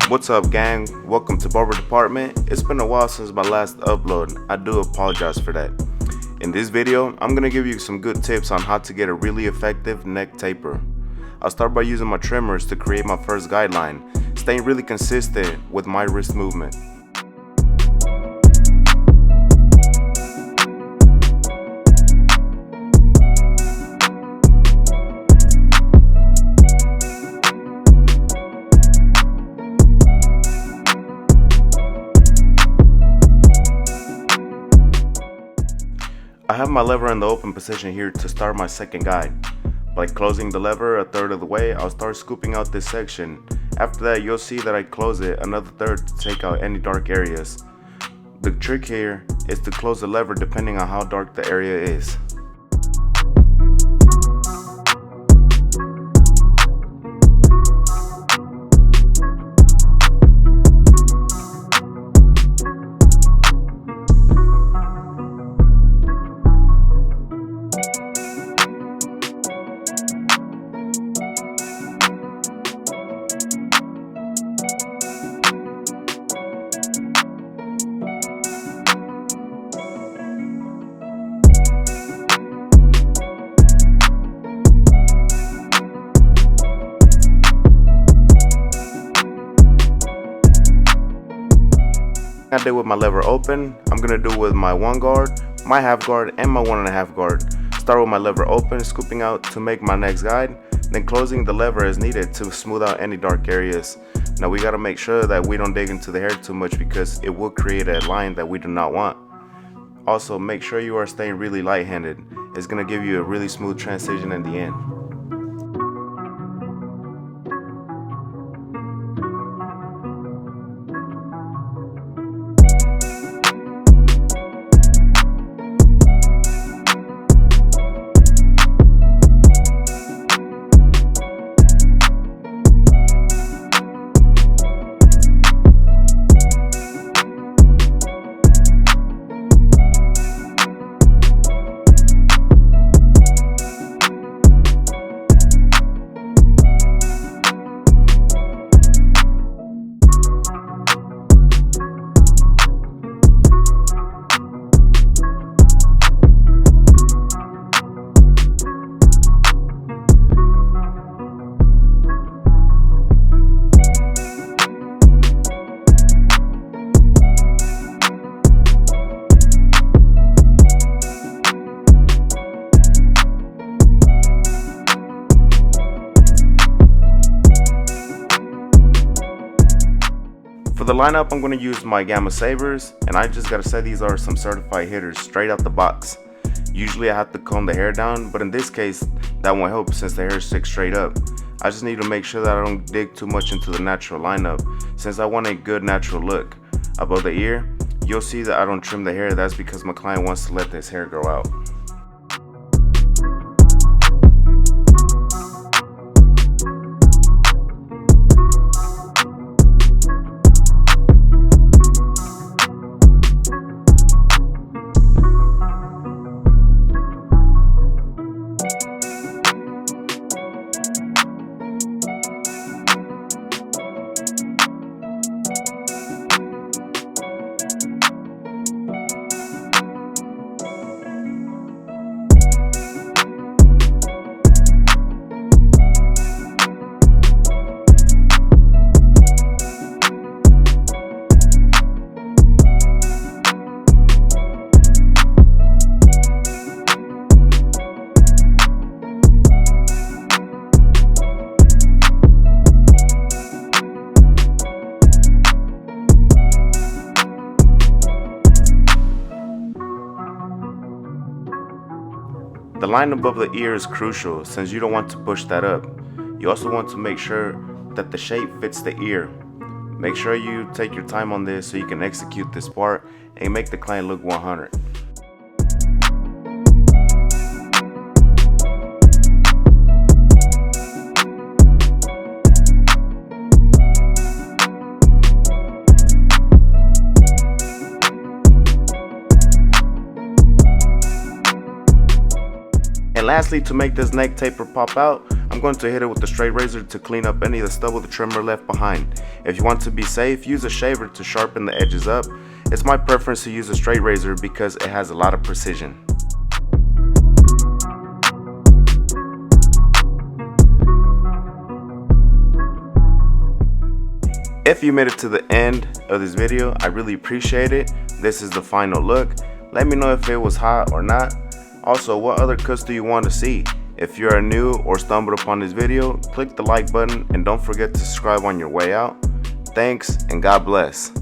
What's up, gang? Welcome to Barber Department. It's been a while since my last upload. I do apologize for that. In this video, I'm gonna give you some good tips on how to get a really effective neck taper. I'll start by using my trimmers to create my first guideline, staying really consistent with my wrist movement. I have my lever in the open position here to start my second guide. By closing the lever a third of the way, I'll start scooping out this section. After that, you'll see that I close it another third to take out any dark areas. The trick here is to close the lever depending on how dark the area is. I did with my lever open, I'm gonna do with my 1 guard, my half guard, and my 1.5 guard. Start with my lever open, scooping out to make my next guide, then closing the lever as needed to smooth out any dark areas. Now we gotta make sure that we don't dig into the hair too much because it will create a line that we do not want. Also, make sure you are staying really light-handed. It's gonna give you a really smooth transition in the end. For the lineup, I'm going to use my Gamma Sabers, and I just gotta say these are some certified hitters straight out the box. Usually I have to comb the hair down, but in this case that won't help since the hair sticks straight up. I just need to make sure that I don't dig too much into the natural lineup since I want a good natural look. Above the ear, you'll see that I don't trim the hair. That's because my client wants to let this hair grow out. The line above the ear is crucial since you don't want to push that up. You also want to make sure that the shape fits the ear. Make sure you take your time on this so you can execute this part and make the client look 100. And lastly, to make this neck taper pop out, I'm going to hit it with the straight razor to clean up any of the stubble the trimmer left behind. If you want to be safe, use a shaver to sharpen the edges up. It's my preference to use a straight razor because it has a lot of precision. If you made it to the end of this video, I really appreciate it. This is the final look. Let me know if it was hot or not. Also, what other cuts do you want to see? If you are new or stumbled upon this video, click the like button and don't forget to subscribe on your way out. Thanks and God bless.